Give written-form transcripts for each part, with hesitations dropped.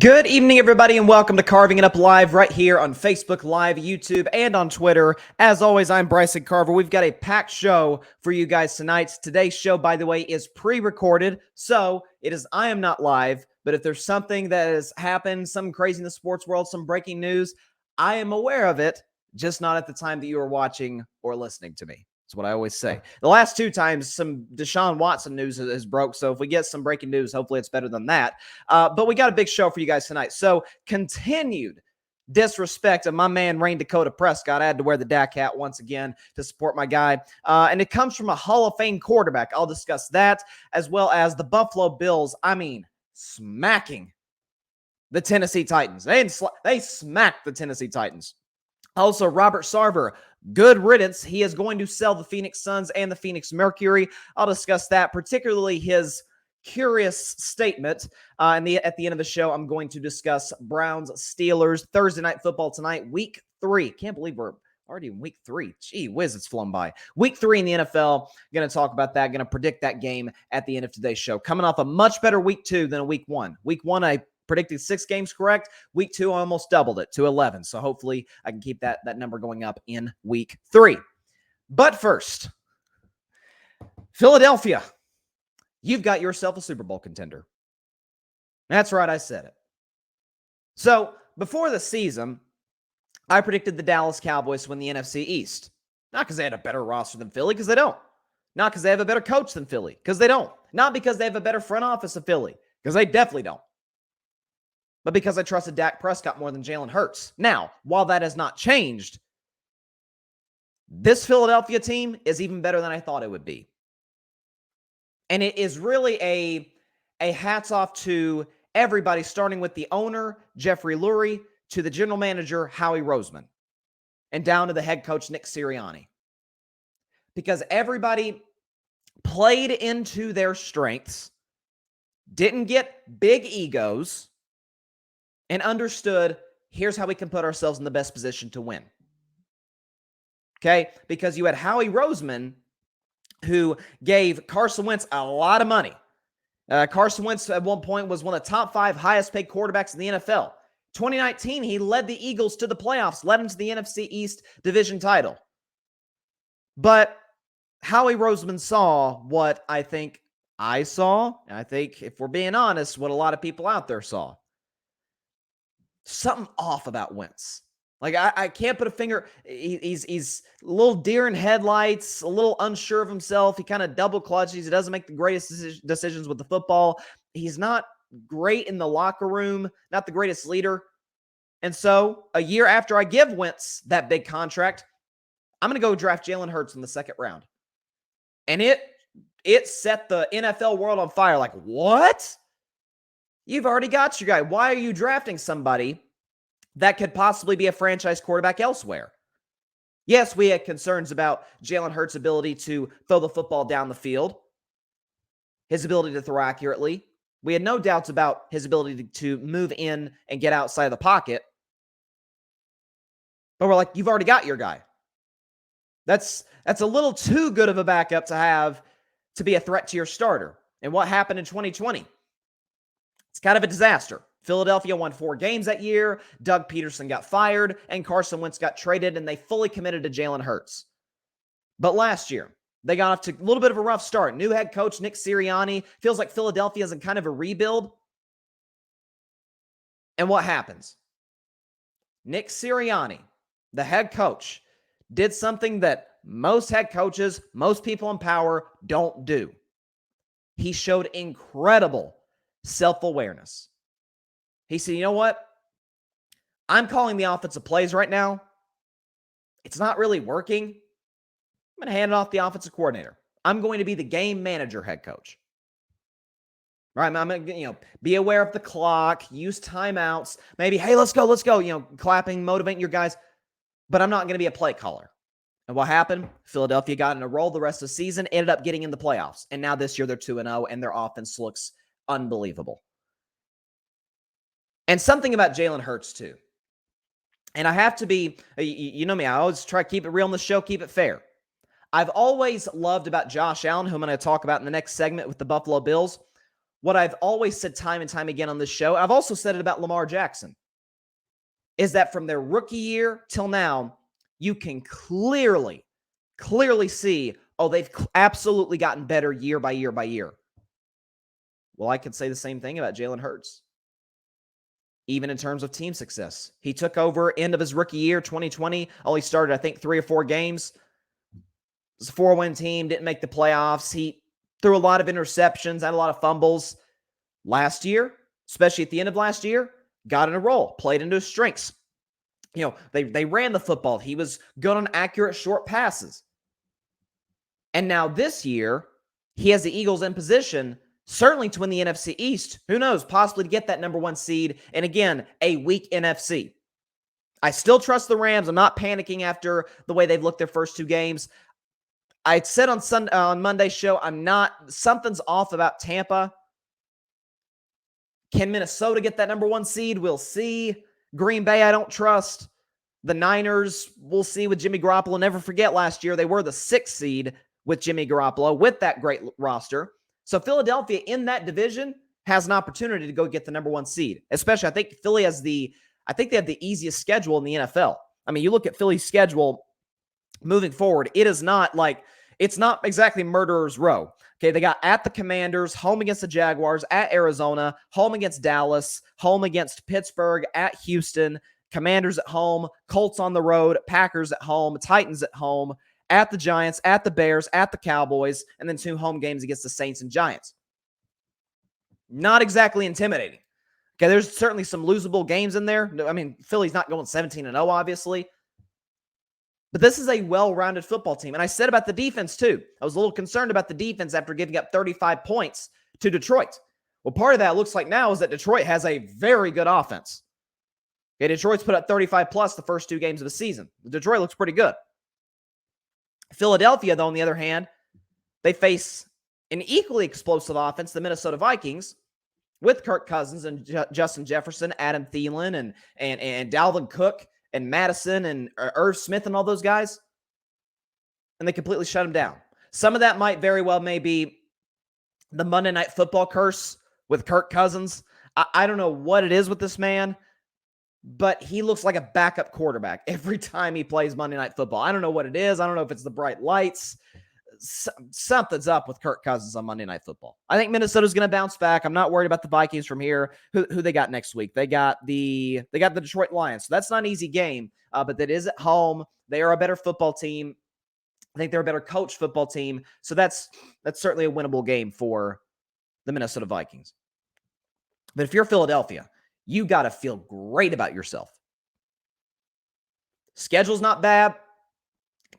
Good evening, everybody, and welcome to Carving It Up Live right here on Facebook Live, YouTube, and on Twitter. As always, I'm Bryson Carver. We've got a packed show for you guys tonight. Today's show, by the way, is pre-recorded, so I am not live, but if there's something that has happened, something crazy in the sports world, some breaking news, I am aware of it, just not at the time that you are watching or listening to me. That's what I always say. The last two times, some Deshaun Watson news has broke, so if we get some breaking news, hopefully it's better than that. But we got a big show for you guys tonight. So continued disrespect of my man, Dak Prescott. I had to wear the Dak hat once again to support my guy. And it comes from a Hall of Fame quarterback. I'll discuss that, as well as the Buffalo Bills, smacking the Tennessee Titans. They smacked the Tennessee Titans. Also, Robert Sarver, good riddance. He is going to sell the Phoenix Suns and the Phoenix Mercury. I'll discuss that, particularly his curious statement. At the end of the show, I'm going to discuss Browns, Steelers, Thursday Night Football tonight, Week 3. Can't believe we're already in Week 3. Gee whiz, it's flown by. Week 3 in the NFL. Going to talk about that. Going to predict that game at the end of today's show. Coming off a much better Week 2 than a Week 1. Week 1, I predicted 6 games correct. Week 2, I almost doubled it to 11. So hopefully I can keep that number going up in Week 3. But first, Philadelphia, you've got yourself a Super Bowl contender. That's right, I said it. So before the season, I predicted the Dallas Cowboys to win the NFC East. Not because they had a better roster than Philly, because they don't. Not because they have a better coach than Philly, because they don't. Not because they have a better front office than Philly, because they definitely don't. But because I trusted Dak Prescott more than Jalen Hurts. Now, while that has not changed, this Philadelphia team is even better than I thought it would be. And it is really a hats off to everybody, starting with the owner, Jeffrey Lurie, to the general manager, Howie Roseman, and down to the head coach, Nick Sirianni. Because everybody played into their strengths, didn't get big egos, and understood, here's how we can put ourselves in the best position to win. Okay? Because you had Howie Roseman, who gave Carson Wentz a lot of money. Carson Wentz at one point was one of the top 5 highest paid quarterbacks in the NFL. 2019, he led the Eagles to the playoffs, led them to the NFC East division title. But Howie Roseman saw what I think I saw, and I think, if we're being honest, what a lot of people out there saw. Something off about Wentz. Like, I can't put a finger. He's a little deer in headlights, a little unsure of himself. He kind of double clutches. He doesn't make the greatest decisions with the football. He's not great in the locker room, not the greatest leader. And so, a year after I give Wentz that big contract, I'm going to go draft Jalen Hurts in the second round. And it set the NFL world on fire. Like, what? You've already got your guy. Why are you drafting somebody that could possibly be a franchise quarterback elsewhere? Yes, we had concerns about Jalen Hurts' ability to throw the football down the field, his ability to throw accurately. We had no doubts about his ability to move in and get outside of the pocket. But we're like, you've already got your guy. That's a little too good of a backup to have to be a threat to your starter. And what happened in 2020? It's kind of a disaster. Philadelphia won 4 games that year. Doug Peterson got fired, and Carson Wentz got traded, and they fully committed to Jalen Hurts. But last year, they got off to a little bit of a rough start. New head coach Nick Sirianni. Feels like Philadelphia is in kind of a rebuild. And what happens? Nick Sirianni, the head coach, did something that most head coaches, most people in power don't do. He showed incredible self-awareness. He said, you know what? I'm calling the offensive plays right now. It's not really working. I'm going to hand it off the offensive coordinator. I'm going to be the game manager head coach. Right? I'm going to, be aware of the clock, use timeouts, maybe, hey, let's go, clapping, motivating your guys. But I'm not going to be a play caller. And what happened? Philadelphia got in a roll the rest of the season, ended up getting in the playoffs. And now this year they're 2-0, and their offense looks unbelievable. And something about Jalen Hurts, too. And I have to be, you know me, I always try to keep it real on the show, keep it fair. I've always loved about Josh Allen, who I'm going to talk about in the next segment with the Buffalo Bills. what I've always said time and time again on this show, I've also said it about Lamar Jackson, is that from their rookie year till now, you can clearly see, oh, they've absolutely gotten better year by year by year. Well, I could say the same thing about Jalen Hurts. Even in terms of team success. He took over end of his rookie year, 2020, only started, I think, 3 or 4 games. It was a 4-win team, didn't make the playoffs. He threw a lot of interceptions, had a lot of fumbles. Last year, especially at the end of last year, got in a roll, played into his strengths. You know, they ran the football. He was good on accurate short passes. And now this year, he has the Eagles in position certainly to win the NFC East. Who knows? Possibly to get that number 1 seed. And again, a weak NFC. I still trust the Rams. I'm not panicking after the way they've looked their first 2 games. I said on Monday's show, something's off about Tampa. Can Minnesota get that number 1 seed? We'll see. Green Bay, I don't trust. The Niners, we'll see with Jimmy Garoppolo. Never forget last year, they were the 6th seed with Jimmy Garoppolo with that great roster. So Philadelphia in that division has an opportunity to go get the number 1 seed. Especially, I think Philly has they have the easiest schedule in the NFL. I mean, you look at Philly's schedule moving forward, it's not exactly murderer's row. Okay, they got at the Commanders, home against the Jaguars, at Arizona, home against Dallas, home against Pittsburgh, at Houston, Commanders at home, Colts on the road, Packers at home, Titans at home, at the Giants, at the Bears, at the Cowboys, and then 2 home games against the Saints and Giants. Not exactly intimidating. Okay, there's certainly some losable games in there. I mean, Philly's not going 17-0, obviously. But this is a well-rounded football team. And I said about the defense, too. I was a little concerned about the defense after giving up 35 points to Detroit. Well, part of that looks like now is that Detroit has a very good offense. Okay, Detroit's put up 35-plus the first 2 games of the season. Detroit looks pretty good. Philadelphia, though, on the other hand, they face an equally explosive offense, the Minnesota Vikings, with Kirk Cousins and Justin Jefferson, Adam Thielen, and Dalvin Cook, and Madison, and Irv Smith, and all those guys. And they completely shut them down. Some of that might very well be the Monday Night Football curse with Kirk Cousins. I don't know what it is with this man, but he looks like a backup quarterback every time he plays Monday Night Football. I don't know what it is. I don't know if it's the bright lights. Something's up with Kirk Cousins on Monday Night Football. I think Minnesota's going to bounce back. I'm not worried about the Vikings from here. Who they got next week? They got the Detroit Lions. So that's not an easy game, but that is at home. They are a better football team. I think they're a better coached football team. So that's certainly a winnable game for the Minnesota Vikings. But if you're Philadelphia, you got to feel great about yourself. Schedule's not bad.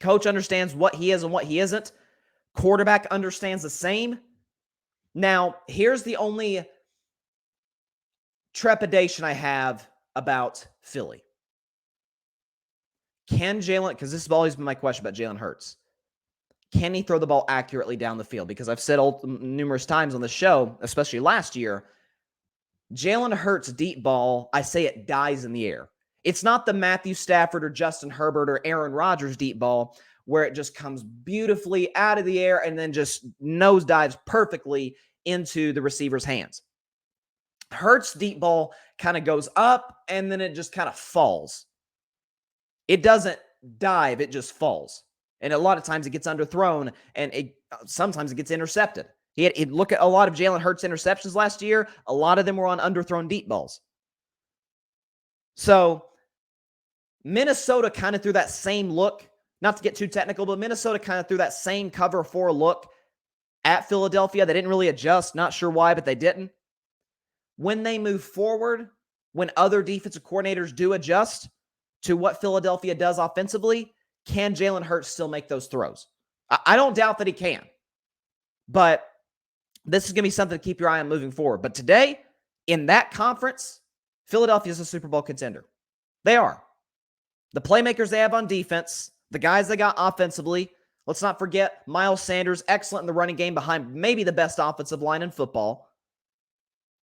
Coach understands what he is and what he isn't. Quarterback understands the same. Now, here's the only trepidation I have about Philly. Can Jalen, because this has always been my question about Jalen Hurts, can he throw the ball accurately down the field? Because I've said numerous times on the show, especially last year, Jalen Hurts' deep ball, I say it dies in the air. It's not the Matthew Stafford or Justin Herbert or Aaron Rodgers deep ball where it just comes beautifully out of the air and then just nosedives perfectly into the receiver's hands. Hurts' deep ball kind of goes up and then it just kind of falls. It doesn't dive, it just falls. And a lot of times it gets underthrown and sometimes it gets intercepted. Look at a lot of Jalen Hurts interceptions last year. A lot of them were on underthrown deep balls. So Minnesota kind of threw that same look, not to get too technical, but Minnesota kind of threw that same cover 4 look at Philadelphia. They didn't really adjust. Not sure why, but they didn't. When they move forward, when other defensive coordinators do adjust to what Philadelphia does offensively, can Jalen Hurts still make those throws? I don't doubt that he can. But this is going to be something to keep your eye on moving forward. But today, in that conference, Philadelphia is a Super Bowl contender. They are. The playmakers they have on defense, the guys they got offensively. Let's not forget Miles Sanders, excellent in the running game behind maybe the best offensive line in football.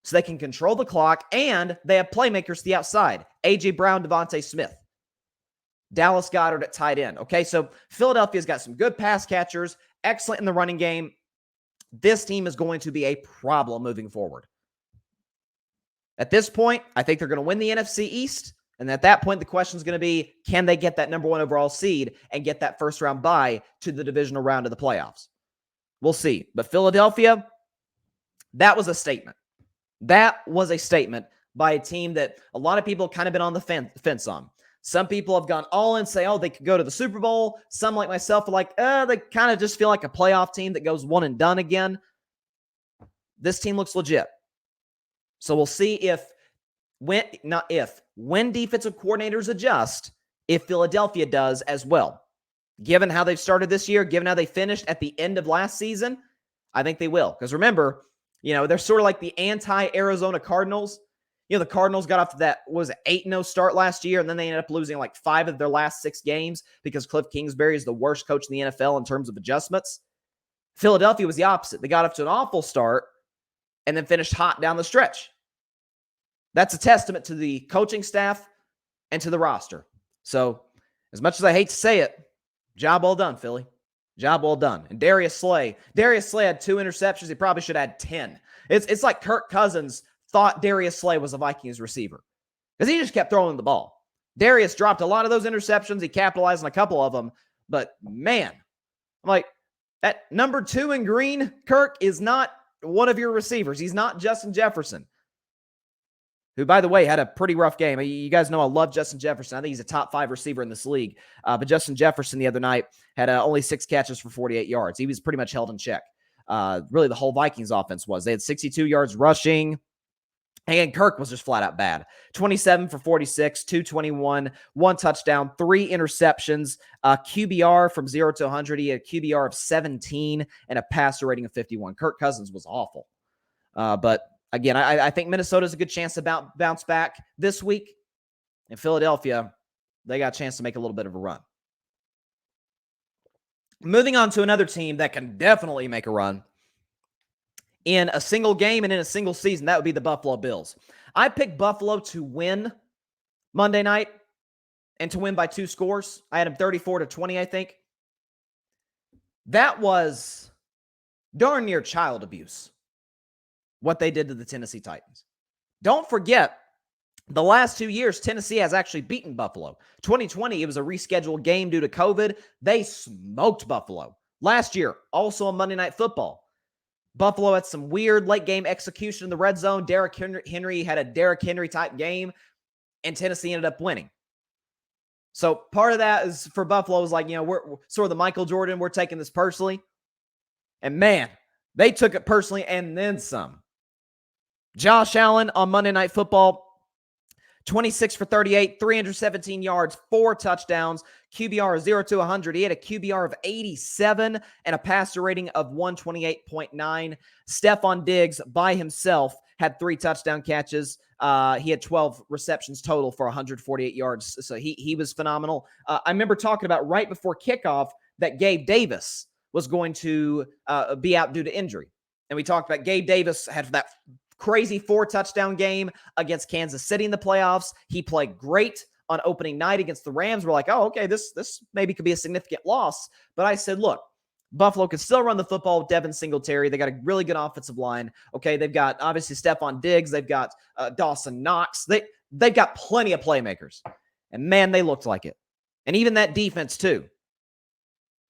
So they can control the clock, and they have playmakers to the outside. A.J. Brown, Devontae Smith. Dallas Goedert at tight end. Okay, so Philadelphia's got some good pass catchers, excellent in the running game. this team is going to be a problem moving forward. At this point, I think they're going to win the NFC East. And at that point, the question is going to be, can they get that number 1 overall seed and get that first round bye to the divisional round of the playoffs? We'll see. But Philadelphia, that was a statement. That was a statement by a team that a lot of people have kind of been on the fence on. Some people have gone all in, say, oh, they could go to the Super Bowl. Some, like myself, are like, they kind of just feel like a playoff team that goes one and done again. This team looks legit. So we'll see when defensive coordinators adjust, if Philadelphia does as well. Given how they've started this year, given how they finished at the end of last season, I think they will. Because remember, they're sort of like the anti-Arizona Cardinals. The Cardinals got off to that, 8-0 start last year, and then they ended up losing like 5 of their last 6 games because Cliff Kingsbury is the worst coach in the NFL in terms of adjustments. Philadelphia was the opposite. They got off to an awful start and then finished hot down the stretch. That's a testament to the coaching staff and to the roster. So, as much as I hate to say it, job well done, Philly. Job well done. And Darius Slay had 2 interceptions. He probably should have had 10. It's like Kirk Cousins thought Darius Slay was a Vikings receiver because he just kept throwing the ball. Darius dropped a lot of those interceptions. He capitalized on a couple of them. But, man, I'm like, that number 2 in green, Kirk, is not one of your receivers. He's not Justin Jefferson, who, by the way, had a pretty rough game. You guys know I love Justin Jefferson. I think he's a top 5 receiver in this league. But Justin Jefferson the other night had only 6 catches for 48 yards. He was pretty much held in check. Really, the whole Vikings offense was. They had 62 yards rushing. And Kirk was just flat out bad. 27 for 46, 221, 1 touchdown, 3 interceptions. QBR from 0 to 100. He had a QBR of 17 and a passer rating of 51. Kirk Cousins was awful. But again, I think Minnesota's a good chance to bounce back this week. In Philadelphia, they got a chance to make a little bit of a run. Moving on to another team that can definitely make a run in a single game and in a single season, that would be the Buffalo Bills. I picked Buffalo to win Monday night and to win by 2 scores. I had them 34-20, I think. That was darn near child abuse, what they did to the Tennessee Titans. Don't forget, the last 2 years, Tennessee has actually beaten Buffalo. 2020, it was a rescheduled game due to COVID. They smoked Buffalo. Last year, also on Monday Night Football, Buffalo had some weird late-game execution in the red zone. Derrick Henry had a Derrick Henry-type game, and Tennessee ended up winning. So part of that is for Buffalo is like, we're sort of the Michael Jordan, we're taking this personally. And man, they took it personally and then some. Josh Allen on Monday Night Football, 26 for 38, 317 yards, 4 touchdowns, QBR of 0 to 100. He had a QBR of 87 and a passer rating of 128.9. Stephon Diggs by himself had 3 touchdown catches. He had 12 receptions total for 148 yards. So he was phenomenal. I remember talking about right before kickoff that Gabe Davis was going to be out due to injury. And we talked about Gabe Davis had that crazy 4-touchdown game against Kansas City in the playoffs. He played great on opening night against the Rams. We're like, oh, okay, this maybe could be a significant loss. But I said, look, Buffalo can still run the football with Devin Singletary. They got a really good offensive line. Okay, they've got obviously Stephon Diggs. They've got Dawson Knox. They've got plenty of playmakers. And man, they looked like it. And even that defense too,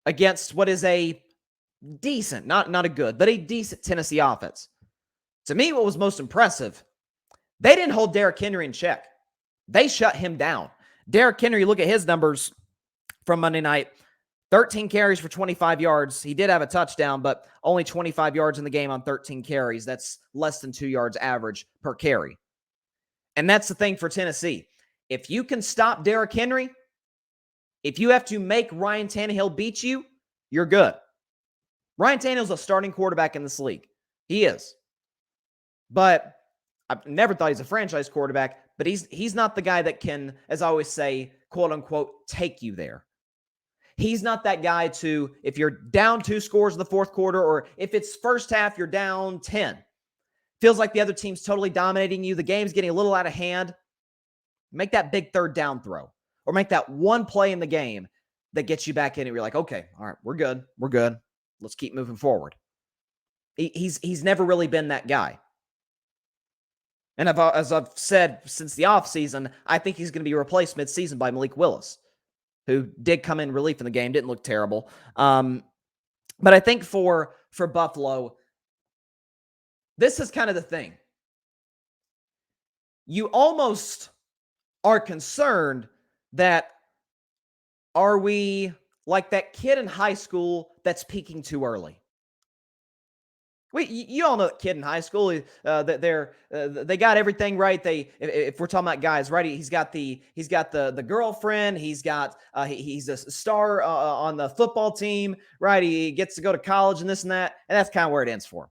against what is a decent, not a good, but a decent Tennessee offense. To me, what was most impressive, they didn't hold Derrick Henry in check. They shut him down. Derrick Henry, look at his numbers from Monday night. 13 carries for 25 yards. He did have a touchdown, but only 25 yards in the game on 13 carries. That's less than 2 yards average per carry. And that's the thing for Tennessee. If you can stop Derrick Henry, if you have to make Ryan Tannehill beat you, you're good. Ryan Tannehill's a starting quarterback in this league. He is. But I've never thought he's a franchise quarterback, but he's not the guy that can, as I always say, quote unquote, take you there. He's not that guy to, if you're down 2 scores in the fourth quarter, or if it's first half, you're down 10. Feels like the other team's totally dominating you. The game's getting a little out of hand. Make that big third down throw, or make that one play in the game that gets you back in and you're like, okay, all right, we're good. Let's keep moving forward. He's never really been that guy. And as I've said since the offseason, I think he's going to be replaced midseason by Malik Willis, who did come in relief in the game, didn't look terrible. But I think for Buffalo, this is kind of the thing. You almost are concerned that, are we like that kid in high school that's peaking too early? You all know that kid in high school. That they got everything right. If we're talking about guys, right? He's got the girlfriend. He's a star on the football team, right? He gets to go to college and this and that, and that's kind of where it ends for him.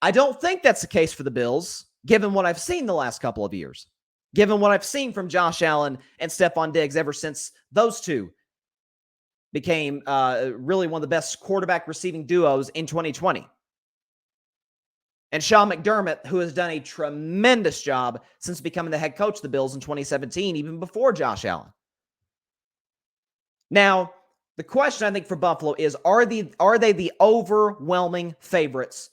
I don't think that's the case for the Bills, given what I've seen the last couple of years, given what I've seen from Josh Allen and Stephon Diggs ever since those two became really one of the best quarterback receiving duos in 2020. And Sean McDermott, who has done a tremendous job since becoming the head coach of the Bills in 2017, even before Josh Allen. Now, the question I think for Buffalo is, are they the overwhelming favorites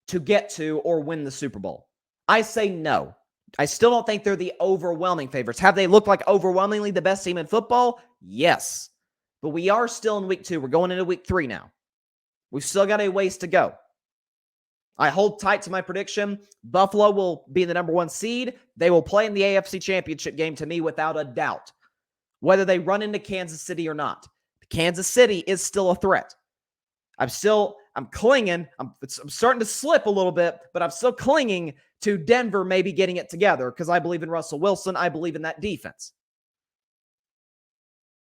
to get to or win the Super Bowl? I say no. I still don't think they're the overwhelming favorites. Have they looked like overwhelmingly the best team in football? Yes. But we are still in week 2. We're going into week 3 now. We've still got a ways to go. I hold tight to my prediction. Buffalo will be the number 1 seed. They will play in the AFC Championship game, to me, without a doubt, whether they run into Kansas City or not. Kansas City is still a threat. I'm clinging. I'm starting to slip a little bit, but I'm still clinging to Denver maybe getting it together because I believe in Russell Wilson. I believe in that defense.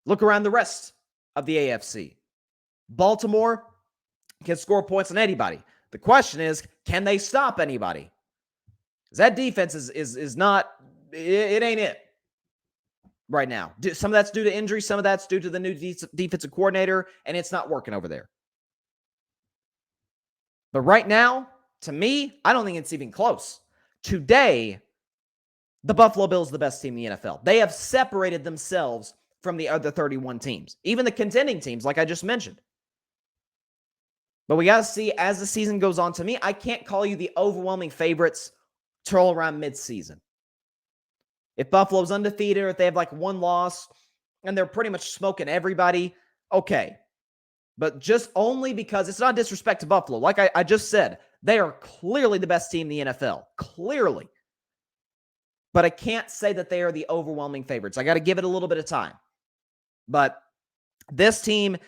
Look around the rest of the AFC. Baltimore can score points on anybody. The question is, can they stop anybody? Because that defense is not, it ain't it right now. Some of that's due to injury. Some of that's due to the new defensive coordinator, and it's not working over there. But right now, to me, I don't think it's even close. Today, the Buffalo Bills are the best team in the NFL. They have separated themselves from the other 31 teams, even the contending teams, like I just mentioned. But we got to see as the season goes on. To me, I can't call you the overwhelming favorites till around midseason. If Buffalo's undefeated or if they have like 1 loss and they're pretty much smoking everybody, okay. But just only because it's not disrespect to Buffalo. Like I just said, they are clearly the best team in the NFL. Clearly. But I can't say that they are the overwhelming favorites. I got to give it a little bit of time. But this team,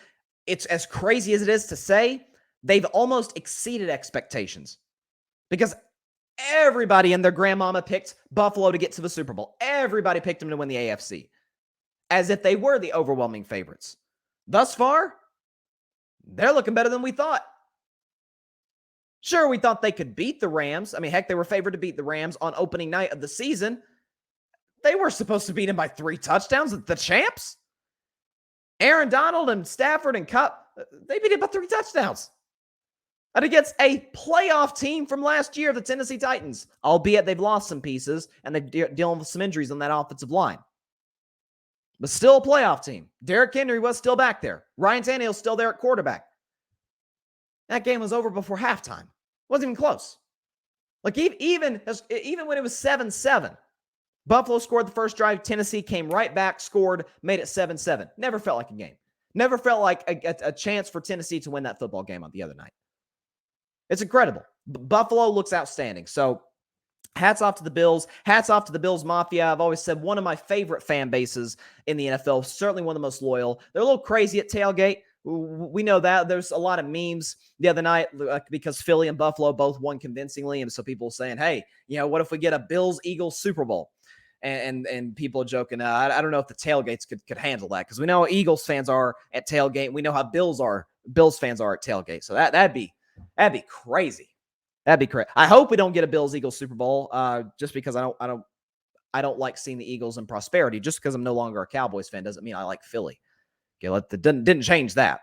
it's as crazy as it is to say, they've almost exceeded expectations. Because everybody and their grandmama picked Buffalo to get to the Super Bowl. Everybody picked them to win the AFC. As if they were the overwhelming favorites. Thus far, they're looking better than we thought. Sure, we thought they could beat the Rams. I mean, heck, they were favored to beat the Rams on opening night of the season. They were supposed to beat them by 3 touchdowns. The champs. Aaron Donald and Stafford and Kupp, they beat it by 3 touchdowns. And against a playoff team from last year, the Tennessee Titans, albeit they've lost some pieces and they're dealing with some injuries on that offensive line. But still a playoff team. Derrick Henry was still back there. Ryan Tannehill's still there at quarterback. That game was over before halftime. Wasn't even close. Like even when it was 7-7, Buffalo scored the first drive. Tennessee came right back, scored, made it 7-7. Never felt like a game. Never felt like a chance for Tennessee to win that football game on the other night. It's incredible. Buffalo looks outstanding. So hats off to the Bills. Hats off to the Bills Mafia. I've always said one of my favorite fan bases in the NFL. Certainly one of the most loyal. They're a little crazy at tailgate. We know that. There's a lot of memes the other night because Philly and Buffalo both won convincingly. And so people saying, hey, what if we get a Bills-Eagles Super Bowl? And people joking, I don't know if the tailgates could handle that because we know how Eagles fans are at tailgate. We know how Bills fans are at tailgate. So that'd be crazy. That'd be crazy. I hope we don't get a Bills-Eagles Super Bowl just because I don't like seeing the Eagles in prosperity. Just because I'm no longer a Cowboys fan doesn't mean I like Philly. Okay, didn't change that.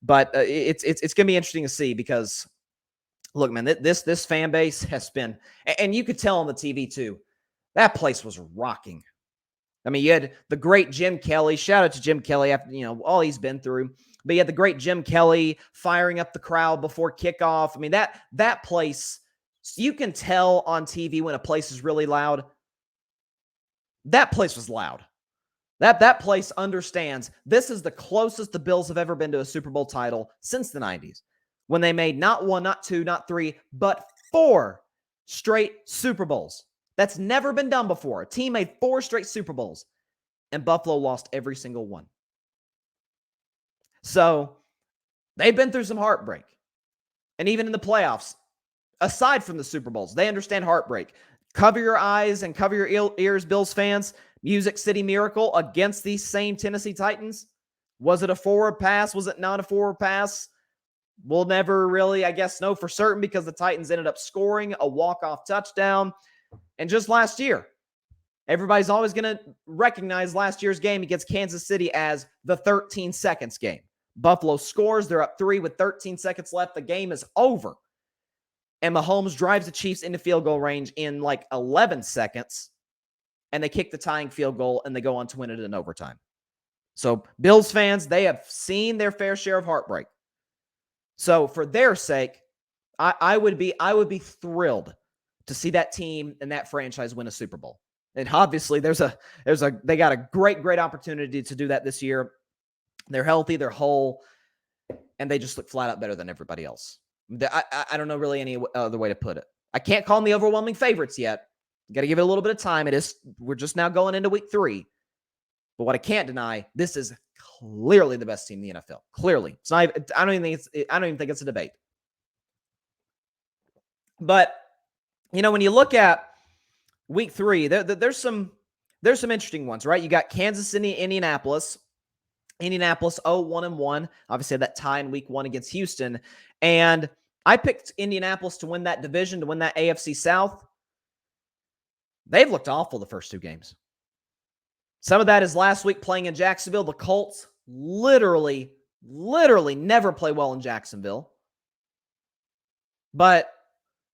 But it's going to be interesting to see because, look, man, this fan base has been, and you could tell on the TV too, that place was rocking. I mean, you had the great Jim Kelly. Shout out to Jim Kelly after, all he's been through. But you had the great Jim Kelly firing up the crowd before kickoff. I mean, that place, you can tell on TV when a place is really loud. That place was loud. That place understands this is the closest the Bills have ever been to a Super Bowl title since the 90s, when they made not one, not two, not three, but 4 straight Super Bowls. That's never been done before. A team made 4 straight Super Bowls, and Buffalo lost every single one. So they've been through some heartbreak. And even in the playoffs, aside from the Super Bowls, they understand heartbreak. Cover your eyes and cover your ears, Bills fans. Music City Miracle against these same Tennessee Titans. Was it a forward pass? Was it not a forward pass? We'll never really, I guess, know for certain, because the Titans ended up scoring a walk-off touchdown. And just last year, everybody's always going to recognize last year's game against Kansas City as the 13 seconds game. Buffalo scores. They're up 3 with 13 seconds left. The game is over. And Mahomes drives the Chiefs into field goal range in like 11 seconds. And they kick the tying field goal, and they go on to win it in overtime. So Bills fans, they have seen their fair share of heartbreak. So for their sake, I would be thrilled to see that team and that franchise win a Super Bowl. And obviously they got a great opportunity to do that this year. They're healthy, they're whole, and they just look flat out better than everybody else. I don't know really any other way to put it. I can't call them the overwhelming favorites yet. Got to give it a little bit of time. We're just now going into week 3. But what I can't deny, this is clearly the best team in the NFL. Clearly. It's not, I don't even think it's a debate. But, when you look at week 3, there's some interesting ones, right? You got Kansas City, Indianapolis. Indianapolis 0-1-1. Obviously had that tie in week 1 against Houston. And I picked Indianapolis to win that division, to win that AFC South. They've looked awful the first 2 games. Some of that is last week playing in Jacksonville. The Colts literally never play well in Jacksonville. But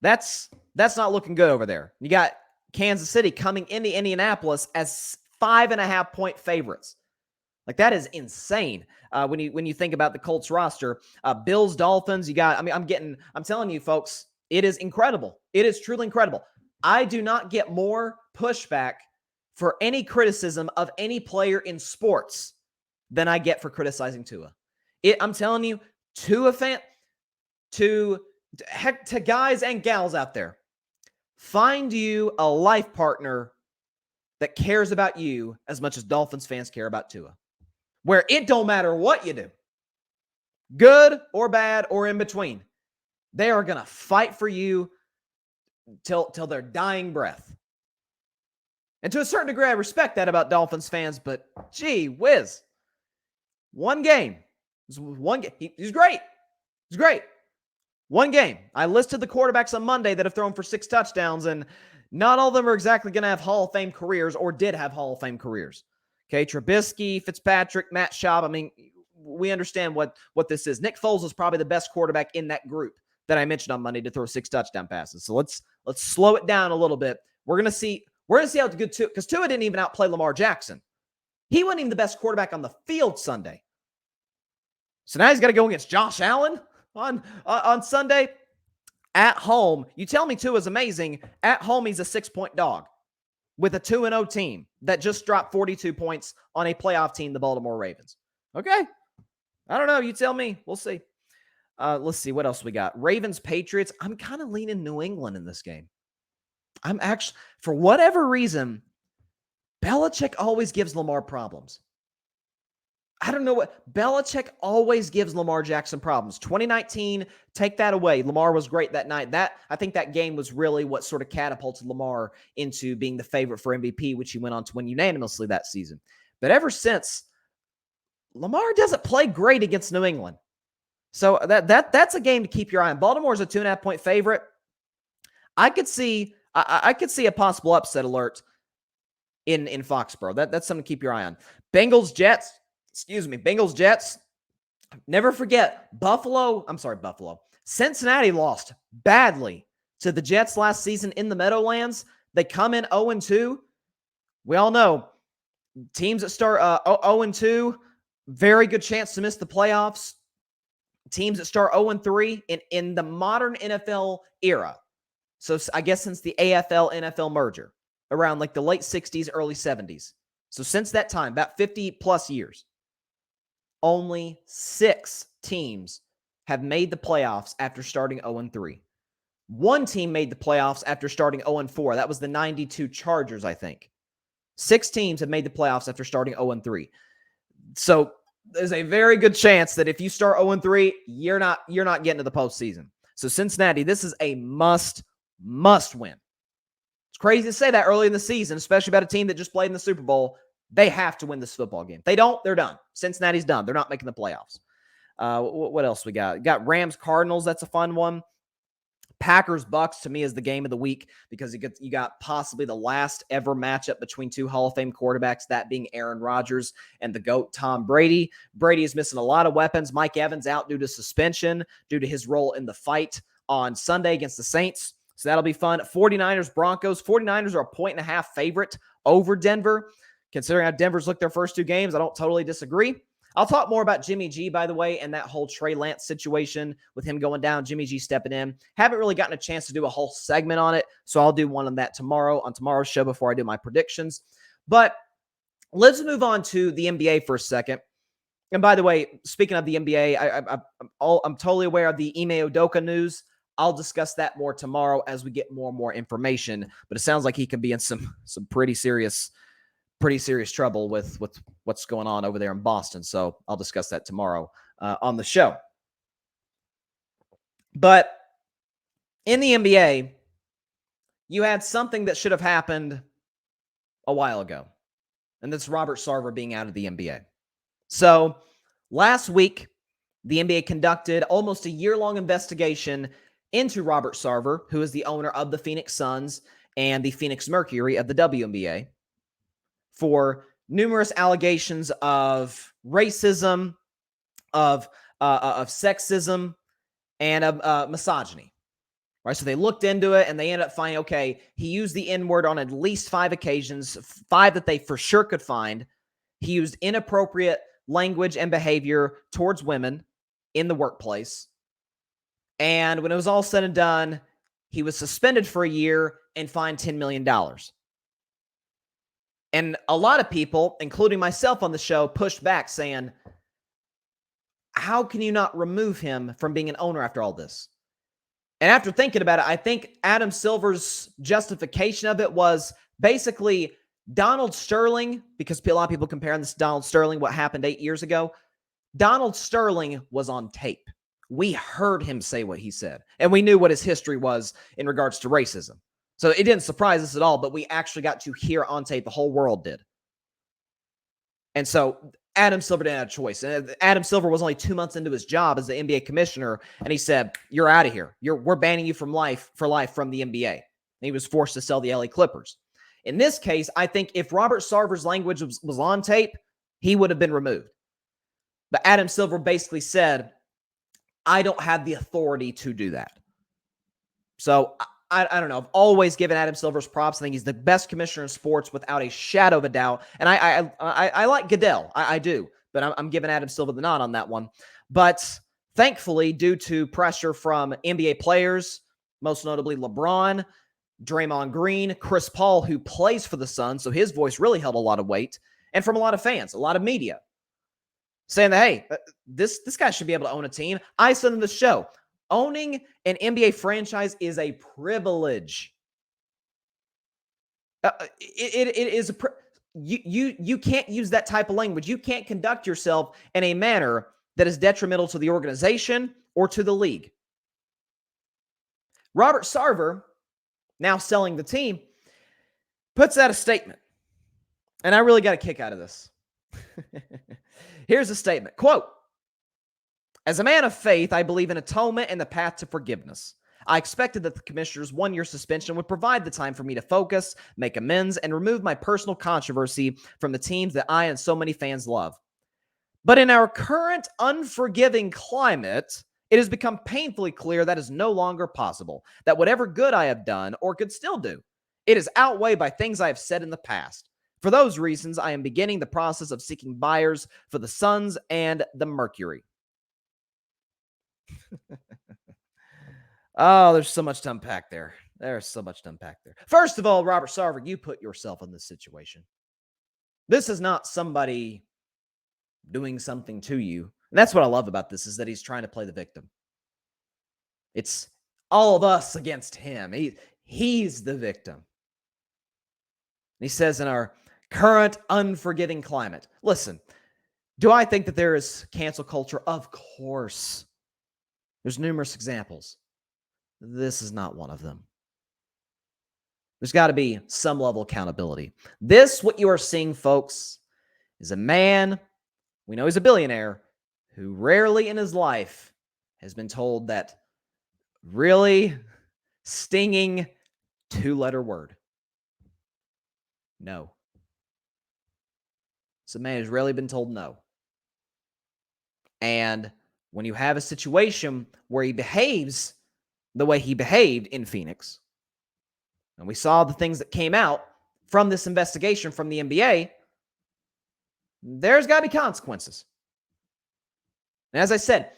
that's not looking good over there. You got Kansas City coming into Indianapolis as 5.5-point favorites. Like, that is insane when you think about the Colts roster. Bills, Dolphins, I'm telling you, folks, it is incredible. It is truly incredible. I do not get more pushback for any criticism of any player in sports than I get for criticizing Tua. I'm telling you, Tua fan, to guys and gals out there, find you a life partner that cares about you as much as Dolphins fans care about Tua, where it don't matter what you do, good or bad or in between. They are going to fight for you till their dying breath. And to a certain degree, I respect that about Dolphins fans, but gee whiz. One game. He's great. He's great. One game. I listed the quarterbacks on Monday that have thrown for 6 touchdowns, and not all of them are exactly going to have Hall of Fame careers or did have Hall of Fame careers. Okay, Trubisky, Fitzpatrick, Matt Schaub. I mean, we understand what this is. Nick Foles is probably the best quarterback in that group that I mentioned on Monday to throw 6 touchdown passes. So let's slow it down a little bit. We're gonna see how good Tua, because Tua didn't even outplay Lamar Jackson. He wasn't even the best quarterback on the field Sunday. So now he's got to go against Josh Allen on Sunday at home. You tell me Tua is amazing. At home, he's a 6-point dog with a 2-0 team that just dropped 42 points on a playoff team, the Baltimore Ravens. Okay. I don't know. You tell me. We'll see. Let's see what else we got. Ravens, Patriots. I'm kind of leaning New England in this game. I'm actually, for whatever reason, Belichick always gives Lamar problems. I don't know what. Belichick always gives Lamar Jackson problems. 2019, take that away. Lamar was great that night. I think that game was really what sort of catapulted Lamar into being the favorite for MVP, which he went on to win unanimously that season. But ever since, Lamar doesn't play great against New England. So that's a game to keep your eye on. Baltimore's a 2.5-point favorite. I could see a possible upset alert in Foxborough. That's something to keep your eye on. Bengals, Jets. Never forget, Buffalo. Cincinnati lost badly to the Jets last season in the Meadowlands. They come in 0-2. We all know Teams that start 0-2, very good chance to miss the playoffs. Teams that start 0-3 in the modern NFL era. So I guess since the AFL-NFL merger around like the late 60s, early 70s. So since that time, about 50 plus years, only 6 teams have made the playoffs after starting 0-3. One team made the playoffs after starting 0-4. That was the 92 Chargers, I think. 6 teams have made the playoffs after starting 0-3. So there's a very good chance that if you start 0-3, you're not getting to the postseason. So Cincinnati, this is a must win. It's crazy to say that early in the season, especially about a team that just played in the Super Bowl. They have to win this football game. If they don't, they're done. Cincinnati's done. They're not making the playoffs. What else we got? We got Rams Cardinals. That's a fun one. Packers Bucks to me is the game of the week because you got possibly the last ever matchup between 2 Hall of Fame quarterbacks, that being Aaron Rodgers and the GOAT Tom Brady. Brady is missing a lot of weapons. Mike Evans out due to suspension, due to his role in the fight on Sunday against the Saints. So that'll be fun. 49ers Broncos. 49ers are a 1.5 favorite over Denver. Considering how Denver's looked their first 2 games, I don't totally disagree. I'll talk more about Jimmy G, by the way, and that whole Trey Lance situation with him going down, Jimmy G stepping in. Haven't really gotten a chance to do a whole segment on it, so I'll do one on that tomorrow, on tomorrow's show before I do my predictions. But let's move on to the NBA for a second. And by the way, speaking of the NBA, I'm totally aware of the Ime Udoka news. I'll discuss that more tomorrow as we get more and more information. But it sounds like he can be in some pretty serious trouble with what's going on over there in Boston. So I'll discuss that tomorrow on the show. But in the NBA, you had something that should have happened a while ago, and that's Robert Sarver being out of the NBA. So last week, the NBA conducted almost a year-long investigation into Robert Sarver, who is the owner of the Phoenix Suns and the Phoenix Mercury of the WNBA, for numerous allegations of racism, of sexism, and of misogyny. Right? So they looked into it and they ended up finding, okay, he used the N-word on at least 5 occasions, 5 that they for sure could find. He used inappropriate language and behavior towards women in the workplace. And when it was all said and done, he was suspended for a year and fined $10 million. And a lot of people, including myself on the show, pushed back saying, how can you not remove him from being an owner after all this? And after thinking about it, I think Adam Silver's justification of it was basically Donald Sterling, because a lot of people comparing this to Donald Sterling, what happened 8 years ago. Donald Sterling was on tape. We heard him say what he said, and we knew what his history was in regards to racism. So it didn't surprise us at all, but we actually got to hear on tape. The whole world did. And so Adam Silver didn't have a choice. And Adam Silver was only 2 months into his job as the NBA commissioner, and he said, you're out of here. We're banning you for life from the NBA. And he was forced to sell the LA Clippers. In this case, I think if Robert Sarver's language was on tape, he would have been removed. But Adam Silver basically said, I don't have the authority to do that. So I don't know. I've always given Adam Silver's props. I think he's the best commissioner in sports without a shadow of a doubt. And I like Goodell. I do. But I'm giving Adam Silver the nod on that one. But thankfully, due to pressure from NBA players, most notably LeBron, Draymond Green, Chris Paul, who plays for the Suns, so his voice really held a lot of weight, and from a lot of fans, a lot of media, saying that, hey, this guy should be able to own a team. I said in the show, owning an NBA franchise is a privilege. It is you can't use that type of language. You can't conduct yourself in a manner that is detrimental to the organization or to the league. Robert Sarver, now selling the team, puts out a statement. And I really got a kick out of this. Here's a statement. Quote, as a man of faith, I believe in atonement and the path to forgiveness. I expected that the commissioner's 1-year suspension would provide the time for me to focus, make amends, and remove my personal controversy from the teams that I and so many fans love. But in our current unforgiving climate, it has become painfully clear that is no longer possible, that whatever good I have done or could still do, it is outweighed by things I have said in the past. For those reasons, I am beginning the process of seeking buyers for the Suns and the Mercury. Oh, there's so much to unpack there. There's so much to unpack there. First of all, Robert Sarver, you put yourself in this situation. This is not somebody doing something to you. And that's what I love about this, is that he's trying to play the victim. It's all of us against him. He's the victim. And he says, in our current unforgiving climate. Listen, do I think that there is cancel culture? Of course. There's numerous examples. This is not one of them. There's got to be some level of accountability. This, what you are seeing, folks, is a man, we know he's a billionaire, who rarely in his life has been told that really stinging two-letter word. No. It's a man who's rarely been told no. And when you have a situation where he behaves the way he behaved in Phoenix, and we saw the things that came out from this investigation from the NBA, there's got to be consequences. And as I said,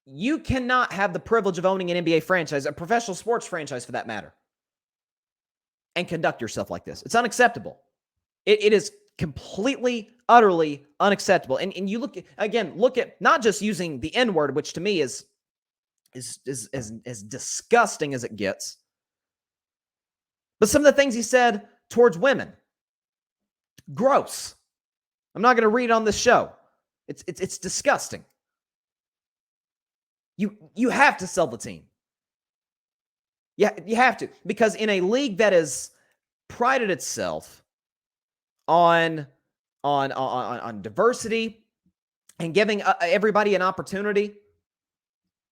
you cannot have the privilege of owning an NBA franchise, a professional sports franchise for that matter, and conduct yourself like this. It's unacceptable. It is completely, utterly unacceptable. And you look at not just using the N-word, which to me is as disgusting as it gets, but some of the things he said towards women, gross. I'm not going to read on this show. It's disgusting. You have to sell the team. Yeah, you have to, because in a league that has prided itself on diversity and giving everybody an opportunity,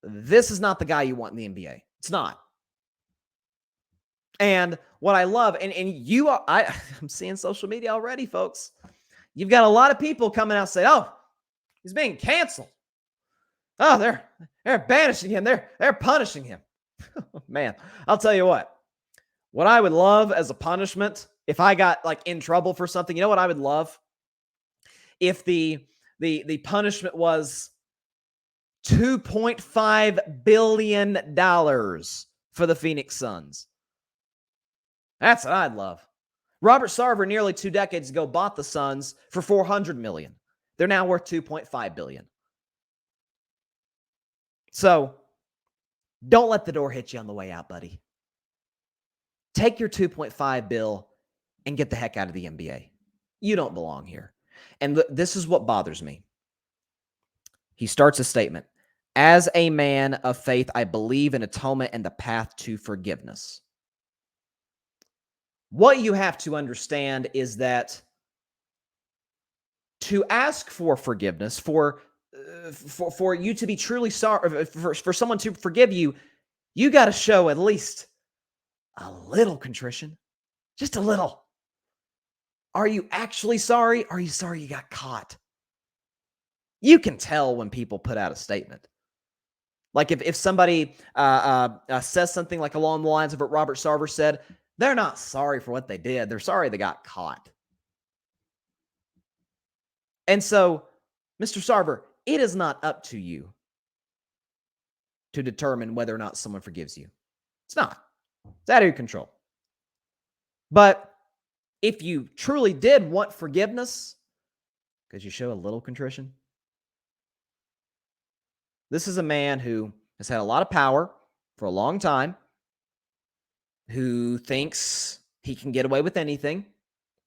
this is not the guy you want in the NBA. It's not. And what I love, I'm seeing social media already, folks. You've got a lot of people coming out saying, "Oh, he's being canceled. Oh, they're banishing him. They're punishing him." Man, I'll tell you what I would love as a punishment if I got like in trouble for something. You know what I would love? If the punishment was $2.5 billion for the Phoenix Suns. That's what I'd love. Robert Sarver nearly 2 decades ago bought the Suns for $400 million. They're now worth $2.5 billion. So don't let the door hit you on the way out, buddy. Take your 2.5 bill and get the heck out of the NBA. You don't belong here. And this is what bothers me. He starts a statement. As a man of faith, I believe in atonement and the path to forgiveness. What you have to understand is that to ask for forgiveness, for you to be truly sorry, for someone to forgive you, you got to show at least a little contrition. Just a little. Are you actually sorry? Or are you sorry you got caught? You can tell when people put out a statement. Like if somebody says something like along the lines of what Robert Sarver said, they're not sorry for what they did. They're sorry they got caught. And so, Mr. Sarver, it is not up to you to determine whether or not someone forgives you. It's not. It's out of your control. But if you truly did want forgiveness, could you show a little contrition? This is a man who has had a lot of power for a long time, who thinks he can get away with anything.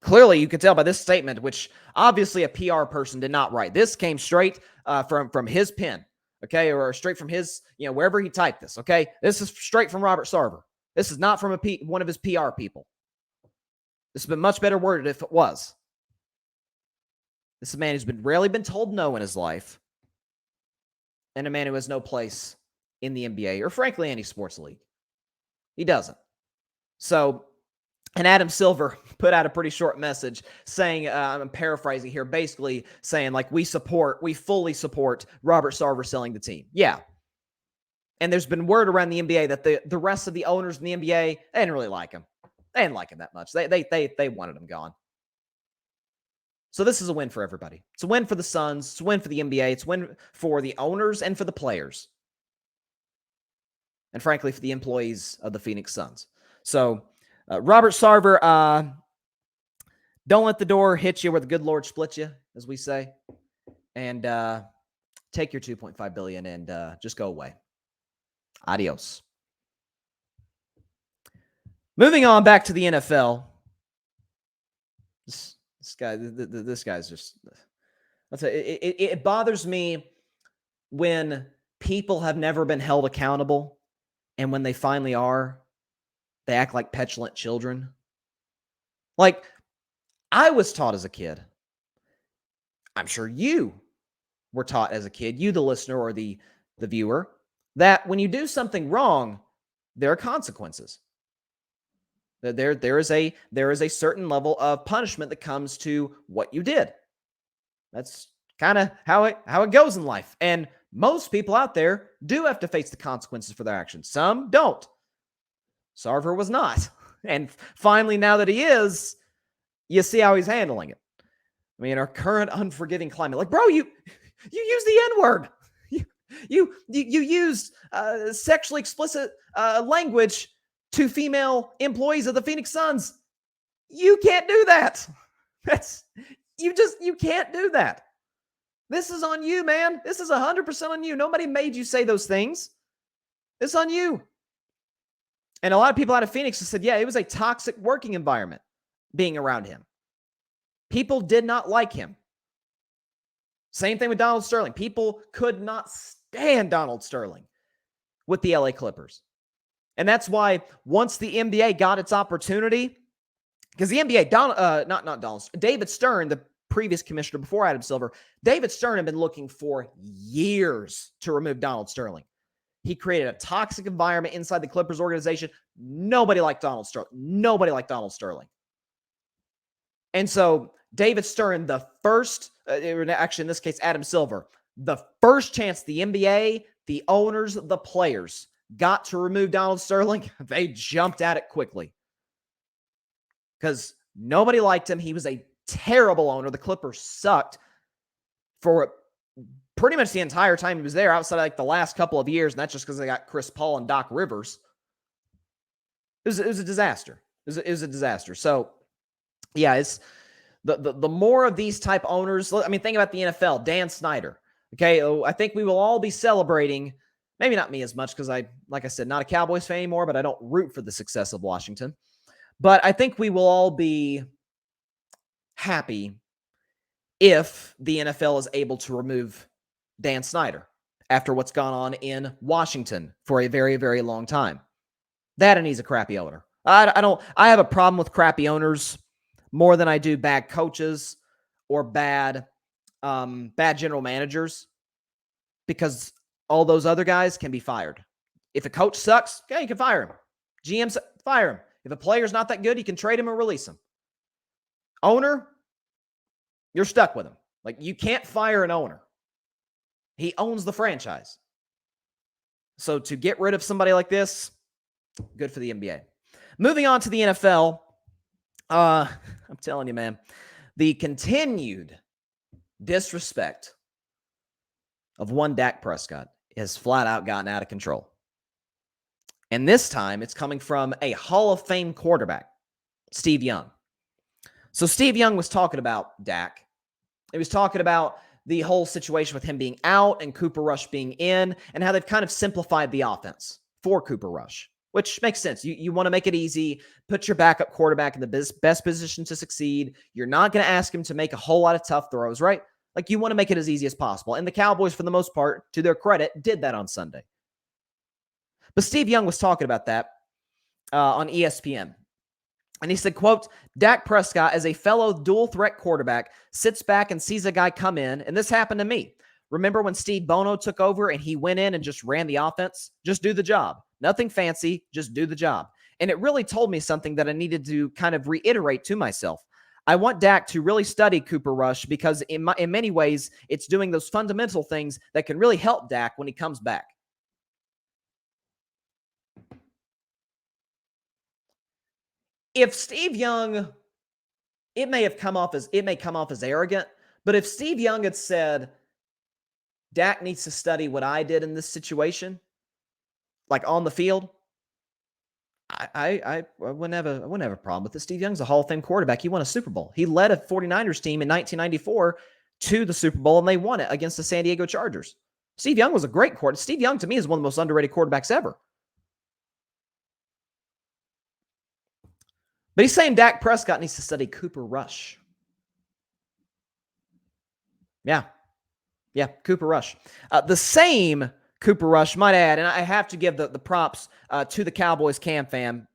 Clearly, you could tell by this statement, which obviously a PR person did not write. This came straight from his pen, okay, or straight from his, wherever he typed this, okay? This is straight from Robert Sarver. This is not from one of his PR people. This has been much better worded if it was. This is a man who's rarely been told no in his life, and a man who has no place in the NBA or, frankly, any sports league. He doesn't. So, and Adam Silver put out a pretty short message saying, I'm paraphrasing here, basically saying, like, we fully support Robert Sarver selling the team. Yeah. And there's been word around the NBA that the rest of the owners in the NBA, they didn't really like him. They didn't like him that much. They wanted him gone. So this is a win for everybody. It's a win for the Suns. It's a win for the NBA. It's a win for the owners and for the players. And frankly, for the employees of the Phoenix Suns. So Robert Sarver, don't let the door hit you where the good Lord splits you, as we say. And take your $2.5 billion and just go away. Adios. Moving on back to the NFL. This guy's just. I'll tell you, it bothers me when people have never been held accountable, and when they finally are, they act like petulant children. Like, I was taught as a kid. I'm sure you were taught as a kid, you the listener or the viewer, that when you do something wrong, there are consequences. There is a certain level of punishment that comes to what you did. That's kind of how it goes in life. And most people out there do have to face the consequences for their actions. Some don't. Sarver was not. And finally, now that he is, you see how he's handling it. I mean, our current unforgiving climate. Like, bro, you use the N-word. You used sexually explicit language to female employees of the Phoenix Suns. You can't do that. You can't do that. This is on you, man. This is 100% on you. Nobody made you say those things. It's on you. And a lot of people out of Phoenix have said, yeah, it was a toxic working environment being around him. People did not like him. Same thing with Donald Sterling. People could not stand Donald Sterling with the LA Clippers. And that's why once the NBA got its opportunity, because the NBA, David Stern, the previous commissioner before Adam Silver, David Stern had been looking for years to remove Donald Sterling. He created a toxic environment inside the Clippers organization. Nobody liked Donald Sterling. And so David Stern, the first, actually in this case, Adam Silver, the first chance the NBA, the owners, the players got to remove Donald Sterling, they jumped at it quickly. Because nobody liked him. He was a terrible owner. The Clippers sucked for pretty much the entire time he was there, outside of like the last couple of years, and that's just because they got Chris Paul and Doc Rivers. It was a disaster. It was a disaster. So, yeah, it's the more of these type owners. I mean, think about the NFL. Dan Snyder. Okay, I think we will all be celebrating. Maybe not me as much because like I said, not a Cowboys fan anymore, but I don't root for the success of Washington. But I think we will all be happy if the NFL is able to remove Dan Snyder after what's gone on in Washington for a very, very long time. That and he's a crappy owner. I have a problem with crappy owners more than I do bad coaches or bad general managers, because all those other guys can be fired. If a coach sucks, okay, you can fire him. GM, fire him. If a player's not that good, you can trade him or release him. Owner, you're stuck with him. Like, you can't fire an owner. He owns the franchise. So to get rid of somebody like this, good for the NBA. Moving on to the NFL, I'm telling you, man, the continued disrespect of one Dak Prescott has flat out gotten out of control. And this time, it's coming from a Hall of Fame quarterback, Steve Young. So Steve Young was talking about Dak. He was talking about the whole situation with him being out and Cooper Rush being in, and how they've kind of simplified the offense for Cooper Rush, which makes sense. You want to make it easy, put your backup quarterback in the best position to succeed. You're not going to ask him to make a whole lot of tough throws, right? Like, you want to make it as easy as possible. And the Cowboys, for the most part, to their credit, did that on Sunday. But Steve Young was talking about that on ESPN. And he said, quote, Dak Prescott, as a fellow dual-threat quarterback, sits back and sees a guy come in, and this happened to me. Remember when Steve Bono took over and he went in and just ran the offense? Just do the job. Nothing fancy, just do the job. And it really told me something that I needed to kind of reiterate to myself. I want Dak to really study Cooper Rush, because in many ways, it's doing those fundamental things that can really help Dak when he comes back. If Steve Young it may come off as arrogant, but if Steve Young had said, Dak needs to study what I did in this situation, like on the field, I wouldn't have a problem with it. Steve Young's a Hall of Fame quarterback. He won a Super Bowl. He led a 49ers team in 1994 to the Super Bowl, and they won it against the San Diego Chargers. Steve Young was a great quarterback. Steve Young, to me, is one of the most underrated quarterbacks ever. But he's saying Dak Prescott needs to study Cooper Rush. Yeah, Cooper Rush. The same Cooper Rush, might add, and I have to give the props to the Cowboys Cam fam.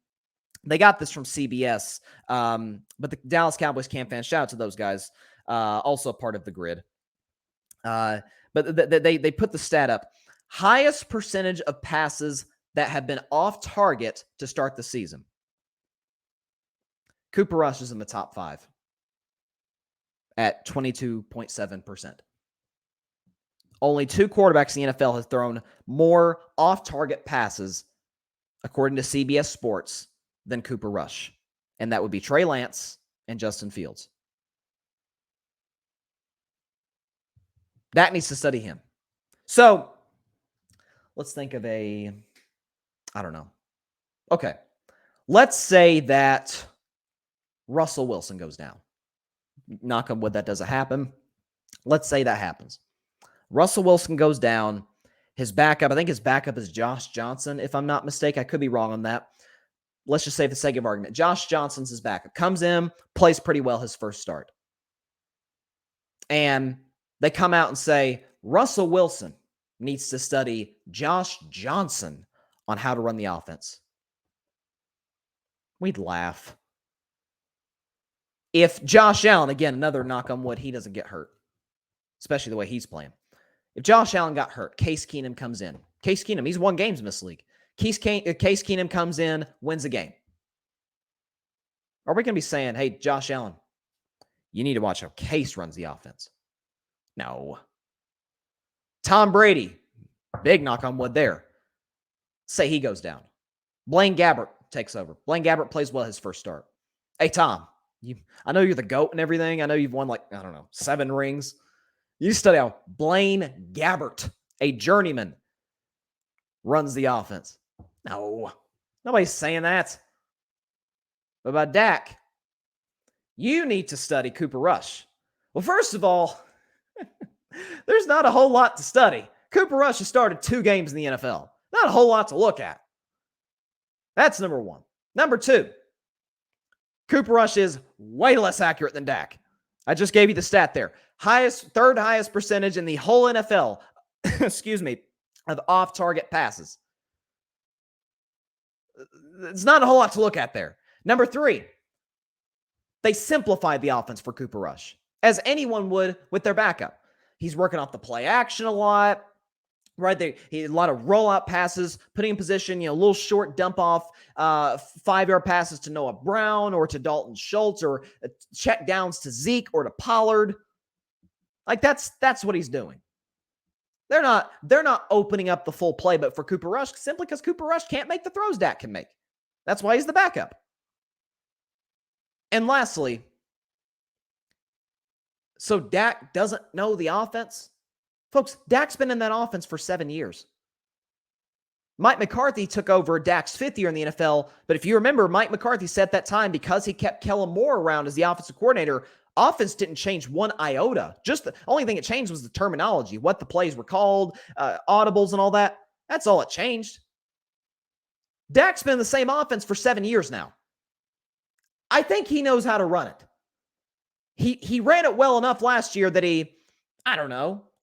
They got this from CBS, but the Dallas Cowboys Cam fans, shout out to those guys, also a part of the grid. But they put the stat up. Highest percentage of passes that have been off target to start the season. Cooper Rush is in the top 5 at 22.7%. Only 2 quarterbacks in the NFL have thrown more off-target passes, according to CBS Sports, than Cooper Rush. And that would be Trey Lance and Justin Fields. That needs to study him. So, let's think of I don't know. Okay. Let's say that Russell Wilson goes down. Knock on wood, that doesn't happen. Let's say that happens. Russell Wilson goes down. His backup, I think his backup is Josh Johnson, if I'm not mistaken. I could be wrong on that. Let's just say, for the sake of argument, Josh Johnson's his backup. Comes in, plays pretty well his first start. And they come out and say, Russell Wilson needs to study Josh Johnson on how to run the offense. We'd laugh. If Josh Allen, again, another knock on wood, he doesn't get hurt, especially the way he's playing. If Josh Allen got hurt, Case Keenum comes in. Case Keenum, he's won games in this league. Case Keenum comes in, wins a game. Are we going to be saying, hey, Josh Allen, you need to watch how Case runs the offense? No. Tom Brady, big knock on wood there. Say he goes down. Blaine Gabbert takes over. Blaine Gabbert plays well his first start. Hey, Tom, I know you're the GOAT and everything. I know you've won 7 rings. You study how Blaine Gabbert, a journeyman, runs the offense. No, nobody's saying that. What about Dak? You need to study Cooper Rush. Well, first of all, there's not a whole lot to study. Cooper Rush has started 2 games in the NFL. Not a whole lot to look at. That's number 1. Number 2, Cooper Rush is way less accurate than Dak. I just gave you the stat there. Third highest percentage in the whole NFL, of off-target passes. It's not a whole lot to look at there. Number 3, they simplified the offense for Cooper Rush, as anyone would with their backup. He's working off the play action a lot, right? He had a lot of rollout passes, putting in position, little short dump off, 5-yard passes to Noah Brown or to Dalton Schultz, or check downs to Zeke or to Pollard. That's what he's doing. They're not opening up the full playbook for Cooper Rush simply because Cooper Rush can't make the throws Dak can make. That's why he's the backup. And lastly, so Dak doesn't know the offense? Folks, Dak's been in that offense for 7 years. Mike McCarthy took over Dak's 5th year in the NFL, but if you remember, Mike McCarthy said at that time, because he kept Kellen Moore around as the offensive coordinator, offense didn't change one iota. Just the only thing that changed was the terminology, what the plays were called, audibles and all that. That's all it changed. Dak's been in the same offense for 7 years now. I think he knows how to run it. He ran it well enough last year that he,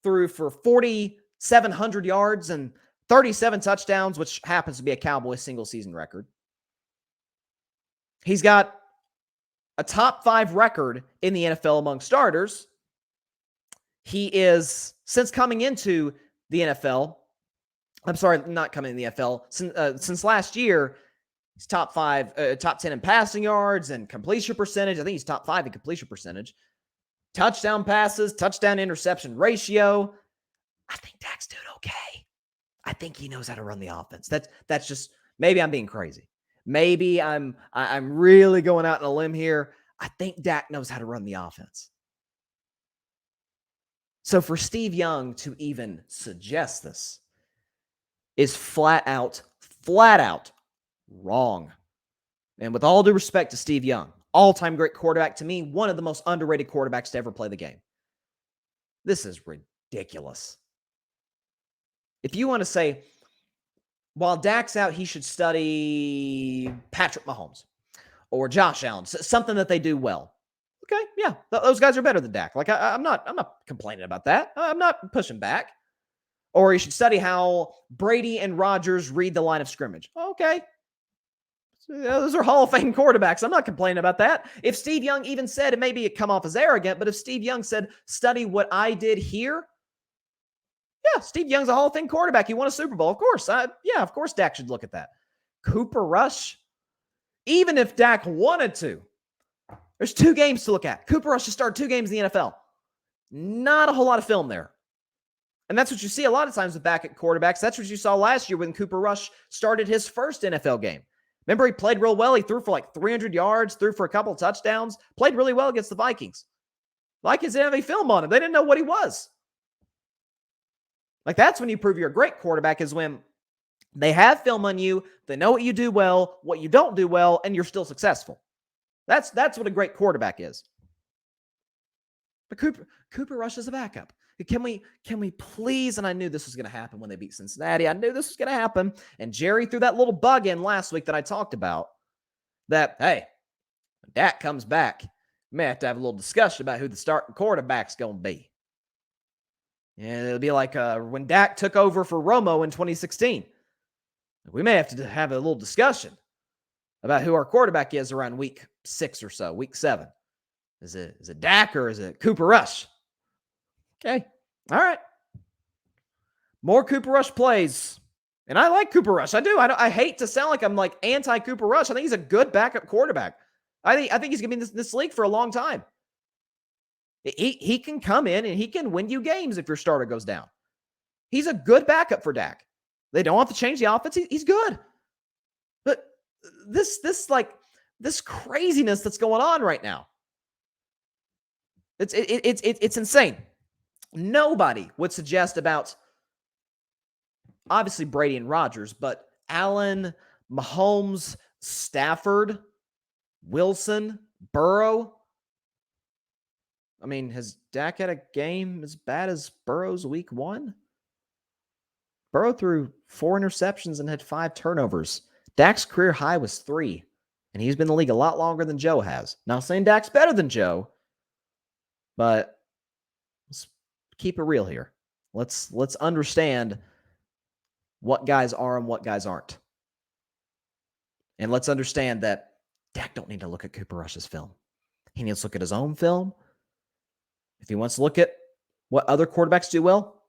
threw for 4,700 yards and 37 touchdowns, which happens to be a Cowboys single-season record. He's got a top 5 record in the NFL among starters. He is, since coming into the NFL, not coming in the NFL, since last year, he's top 10 in passing yards and completion percentage. I think he's top 5 in completion percentage. Touchdown passes, touchdown interception ratio. I think Dak's doing okay. I think he knows how to run the offense. That's just, maybe I'm being crazy. Maybe I'm really going out on a limb here. I think Dak knows how to run the offense. So for Steve Young to even suggest this is flat out wrong. And with all due respect to Steve Young, all-time great quarterback, to me, one of the most underrated quarterbacks to ever play the game. This is ridiculous. If you want to say, while Dak's out, he should study Patrick Mahomes or Josh Allen, something that they do well. Okay, yeah, those guys are better than Dak. Like I'm not complaining about that. I'm not pushing back. Or you should study how Brady and Rodgers read the line of scrimmage. Okay, those are Hall of Fame quarterbacks. I'm not complaining about that. If Steve Young even said, it maybe it come off as arrogant, but if Steve Young said, study what I did here, yeah, Steve Young's a Hall of Fame quarterback. He won a Super Bowl. Of course. Yeah, of course Dak should look at that. Cooper Rush, even if Dak wanted to, there's 2 games to look at. Cooper Rush should start 2 games in the NFL. Not a whole lot of film there. And that's what you see a lot of times with backup quarterbacks. That's what you saw last year when Cooper Rush started his first NFL game. Remember, he played real well. He threw for like 300 yards, threw for a couple of touchdowns, played really well against the Vikings. Vikings didn't have any film on him. They didn't know what he was. Like, that's when you prove you're a great quarterback, is when they have film on you, they know what you do well, what you don't do well, and you're still successful. That's what a great quarterback is. But Cooper Rush is a backup. Can we please, and I knew this was going to happen when they beat Cincinnati. I knew this was going to happen. And Jerry threw that little bug in last week that I talked about, that, hey, when Dak comes back, we may have to have a little discussion about who the starting quarterback's going to be. And it'll be like when Dak took over for Romo in 2016. We may have to have a little discussion about who our quarterback is around week 6 or so, week 7. Is it Dak or is it Cooper Rush? Okay. All right. More Cooper Rush plays. And I like Cooper Rush. I do. I hate to sound like I'm like anti-Cooper Rush. I think he's a good backup quarterback. I think he's going to be in this league for a long time. He can come in and he can win you games if your starter goes down. He's a good backup for Dak. They don't have to change the offense. He's good. But this craziness that's going on right now, it's insane. Nobody would suggest about, obviously, Brady and Rodgers, but Allen, Mahomes, Stafford, Wilson, Burrow. I mean, has Dak had a game as bad as Burrow's week 1? Burrow threw 4 interceptions and had 5 turnovers. Dak's career high was 3, and he's been in the league a lot longer than Joe has. Not saying Dak's better than Joe, but let's keep it real here. Let's understand what guys are and what guys aren't. And let's understand that Dak don't need to look at Cooper Rush's film. He needs to look at his own film. If he wants to look at what other quarterbacks do well,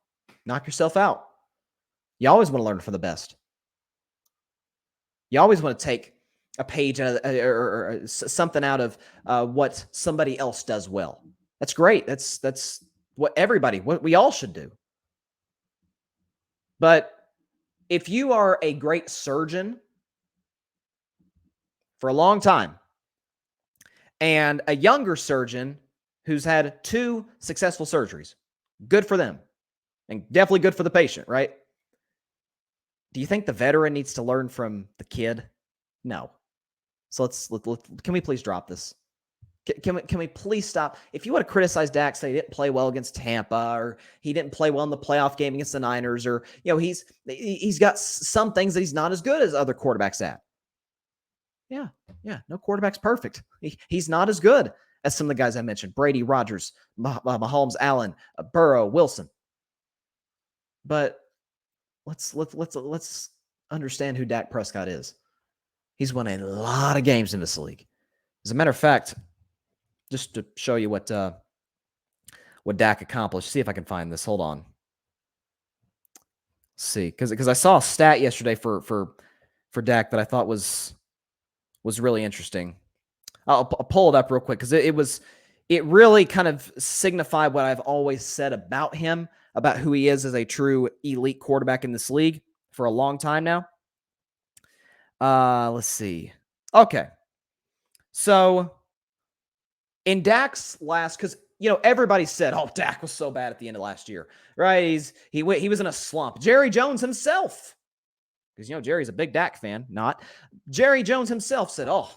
knock yourself out. You always want to learn from the best. You always want to take a page or something out of what somebody else does well. That's great. That's what we all should do. But if you are a great surgeon for a long time and a younger surgeon who's had 2 successful surgeries, good for them and definitely good for the patient, right? Do you think the veteran needs to learn from the kid? No. So can we please drop this? Can we please stop? If you want to criticize Dak, say he didn't play well against Tampa, or he didn't play well in the playoff game against the Niners, or he's got some things that he's not as good as other quarterbacks at. Yeah, no quarterback's perfect. He's not as good as some of the guys I mentioned: Brady, Rodgers, Mahomes, Allen, Burrow, Wilson. But let's understand who Dak Prescott is. He's won a lot of games in this league. As a matter of fact, just to show you what Dak accomplished. See if I can find this. Hold on. Let's see, because I saw a stat yesterday for Dak that I thought was really interesting. I'll pull it up real quick because it really kind of signified what I've always said about him, about who he is as a true elite quarterback in this league for a long time now. Let's see. Okay. So In Dak's last, because everybody said, "Oh, Dak was so bad at the end of last year," right? He was in a slump. Jerry Jones himself, because Jerry's a big Dak fan. Not Jerry Jones himself said, "Oh,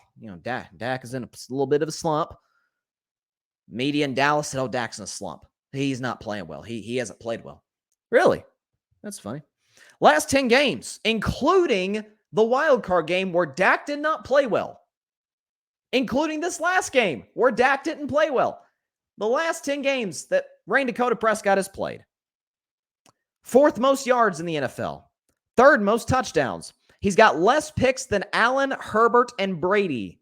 Dak is in a little bit of a slump." Media in Dallas said, "Oh, Dak's in a slump. He's not playing well. He hasn't played well." Really? That's funny. Last 10 games, including the wild card game where Dak did not play well. Including this last game where Dak didn't play well. The last 10 games that Dakota Prescott has played. 4th most yards in the NFL. 3rd most touchdowns. He's got less picks than Allen, Herbert, and Brady.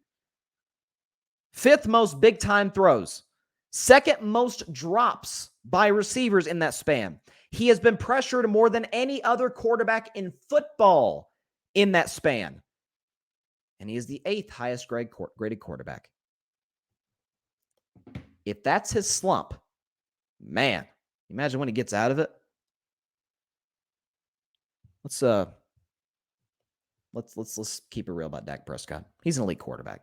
5th most big-time throws. 2nd most drops by receivers in that span. He has been pressured more than any other quarterback in football in that span. And he is the 8th highest graded quarterback. If that's his slump, man, imagine when he gets out of it. Let's keep it real about Dak Prescott. He's an elite quarterback.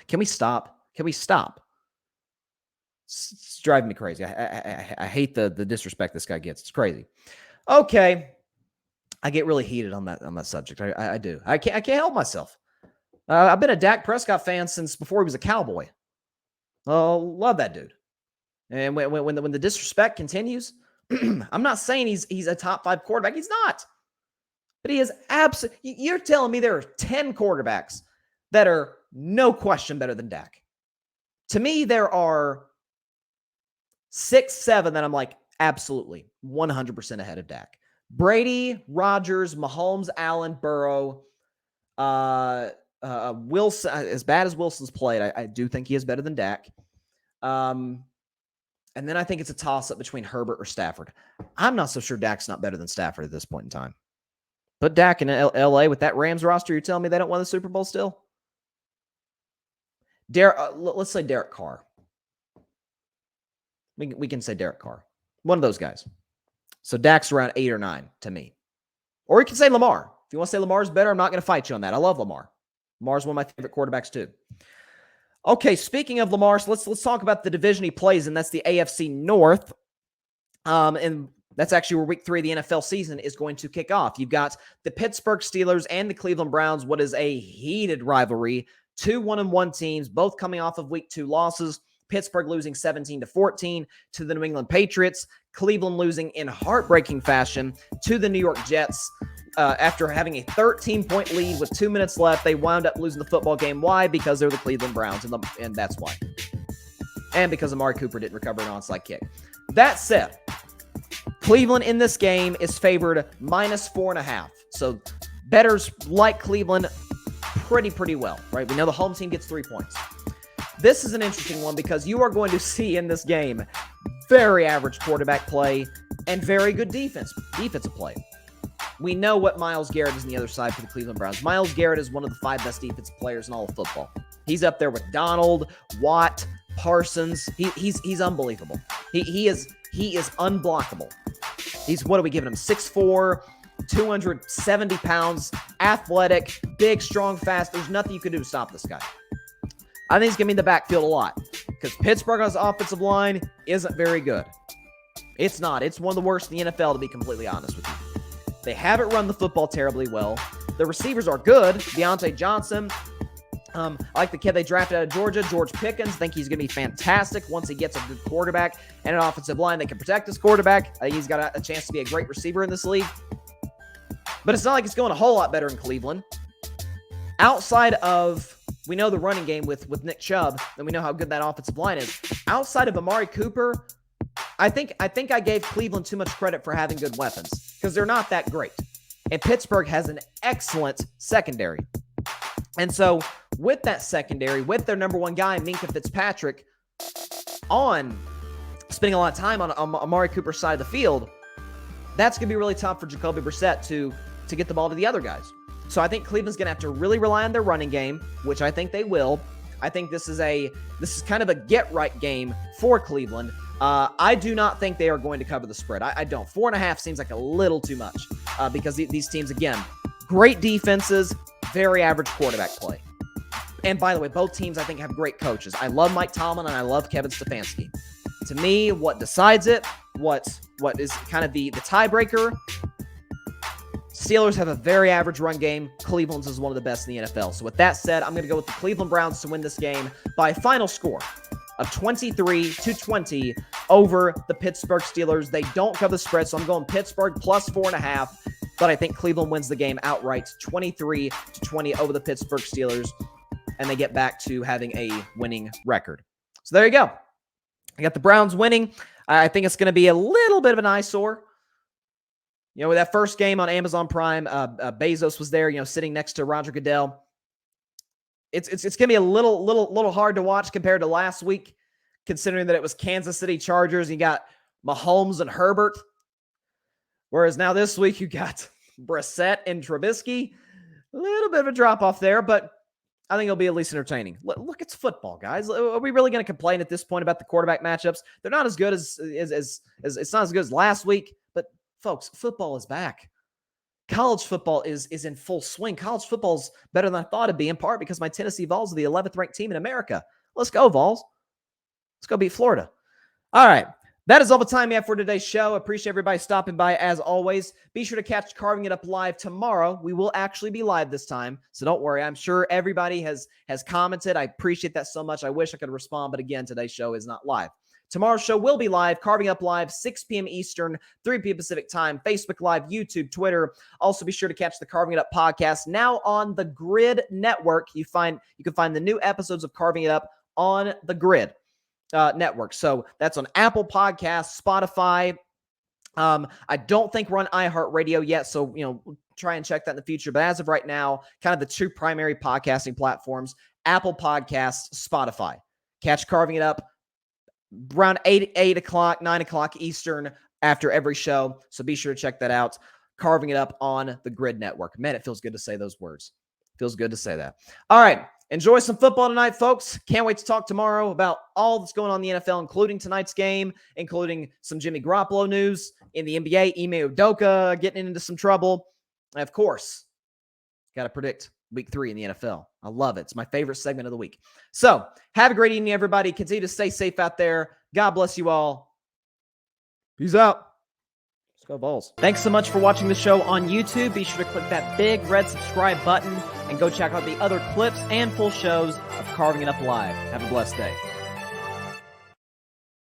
Can we stop? Can we stop? It's driving me crazy. I hate the disrespect this guy gets. It's crazy. Okay, I get really heated on that subject. I do. I can't help myself. I've been a Dak Prescott fan since before he was a Cowboy. Oh, love that dude. And when the disrespect continues, I'm not saying he's a top 5 quarterback. He's not. But he is absolutely. You're telling me there are 10 quarterbacks that are no question better than Dak. To me, there are 6, 7 that I'm like, absolutely 100% ahead of Dak. Brady, Rodgers, Mahomes, Allen, Burrow, Wilson. As bad as Wilson's played, I do think he is better than Dak. And then I think it's a toss-up between Herbert or Stafford. I'm not so sure Dak's not better than Stafford at this point in time. But Dak in L.A. with that Rams roster, you're telling me they don't win the Super Bowl still? Let's say Derek Carr. We can say Derek Carr. One of those guys. So Dak's around 8 or 9 to me. Or you can say Lamar. If you want to say Lamar's better, I'm not going to fight you on that. I love Lamar. Lamar's one of my favorite quarterbacks too. Okay, speaking of Lamar, so let's talk about the division he plays in. That's the AFC North. And that's actually where week 3 of the NFL season is going to kick off. You've got the Pittsburgh Steelers and the Cleveland Browns, what is a heated rivalry. 2 1-1 teams, both coming off of week 2 losses. Pittsburgh losing 17-14 to the New England Patriots. Cleveland losing in heartbreaking fashion to the New York Jets. After having a 13-point lead with 2 minutes left, they wound up losing the football game. Why? Because they're the Cleveland Browns, and that's why. And because Amari Cooper didn't recover an onside kick. That said, Cleveland in this game is favored -4.5. So bettors like Cleveland pretty well, right? We know the home team gets 3 points. This is an interesting one because you are going to see in this game very average quarterback play and very good defensive play. We know what Myles Garrett is on the other side for the Cleveland Browns. Myles Garrett is one of the 5 best defensive players in all of football. He's up there with Donald, Watt, Parsons. He's unbelievable. He is unblockable. He's, what are we giving him? 6'4", 270 pounds, athletic, big, strong, fast. There's nothing you can do to stop this guy. I think he's going to be in the backfield a lot because Pittsburgh's offensive line isn't very good. It's not. It's one of the worst in the NFL, to be completely honest with you. They haven't run the football terribly well. The receivers are good. Deontay Johnson. I like the kid they drafted out of Georgia, George Pickens. I think he's going to be fantastic once he gets a good quarterback and an offensive line that can protect his quarterback. I think he's got a chance to be a great receiver in this league. But it's not like it's going a whole lot better in Cleveland. Outside of, we know the running game with Nick Chubb, and we know how good that offensive line is. Outside of Amari Cooper, I think I gave Cleveland too much credit for having good weapons because they're not that great. And Pittsburgh has an excellent secondary. And so with that secondary, with their number 1 guy, Minkah Fitzpatrick, spending a lot of time on Amari Cooper's side of the field, that's going to be really tough for Jacoby Brissett to get the ball to the other guys. So I think Cleveland's going to have to really rely on their running game, which I think they will. I think this is kind of a get-right game for Cleveland. I do not think they are going to cover the spread. I don't. 4.5 seems like a little too much because these teams, again, great defenses, very average quarterback play. And by the way, both teams, I think, have great coaches. I love Mike Tomlin and I love Kevin Stefanski. To me, what decides it, what is kind of the tiebreaker, Steelers have a very average run game. Cleveland's is one of the best in the NFL. So with that said, I'm going to go with the Cleveland Browns to win this game by a final score of 23-20 over the Pittsburgh Steelers. They don't cover the spread, so I'm going Pittsburgh plus 4.5. But I think Cleveland wins the game outright, 23-20 over the Pittsburgh Steelers, and they get back to having a winning record. So there you go. I got the Browns winning. I think it's going to be a little bit of an eyesore. You know, with that first game on Amazon Prime, Bezos was there, sitting next to Roger Goodell. It's going to be a little hard to watch compared to last week, considering that it was Kansas City Chargers. You got Mahomes and Herbert. Whereas now this week you got Brissett and Trubisky. A little bit of a drop-off there, but I think it'll be at least entertaining. Look, it's football, guys. Are we really going to complain at this point about the quarterback matchups? They're not as good as it's not as good as last week, but folks, football is back. College football is in full swing. College football's better than I thought it'd be, in part because my Tennessee Vols are the 11th ranked team in America. Let's go, Vols. Let's go beat Florida. All right. That is all the time we have for today's show. Appreciate everybody stopping by as always. Be sure to catch Carving It Up live tomorrow. We will actually be live this time, so don't worry. I'm sure everybody has commented. I appreciate that so much. I wish I could respond, but again, today's show is not live. Tomorrow's show will be live, Carving Up Live, 6 p.m. Eastern, 3 p.m. Pacific Time, Facebook Live, YouTube, Twitter. Also, be sure to catch the Carving It Up podcast now on the Grid Network. You can find the new episodes of Carving It Up on the Grid Network. So that's on Apple Podcasts, Spotify. I don't think we're on iHeartRadio yet, so we'll try and check that in the future. But as of right now, kind of the two primary podcasting platforms: Apple Podcasts, Spotify. Catch Carving It Up around 8 o'clock, 9 o'clock Eastern after every show. So be sure to check that out. Carving It Up on the Grid Network. Man, it feels good to say those words. Feels good to say that. All right. Enjoy some football tonight, folks. Can't wait to talk tomorrow about all that's going on in the NFL, including tonight's game, including some Jimmy Garoppolo news in the NBA, Ime Udoka getting into some trouble. And of course, got to predict week 3 in the NFL. I love it. It's my favorite segment of the week. So have a great evening, everybody. Continue to stay safe out there. God bless you all. Peace out. Let's go Vols. Thanks so much for watching the show on YouTube. Be sure to click that big red subscribe button and go check out the other clips and full shows of Carving It Up Live. Have a blessed day.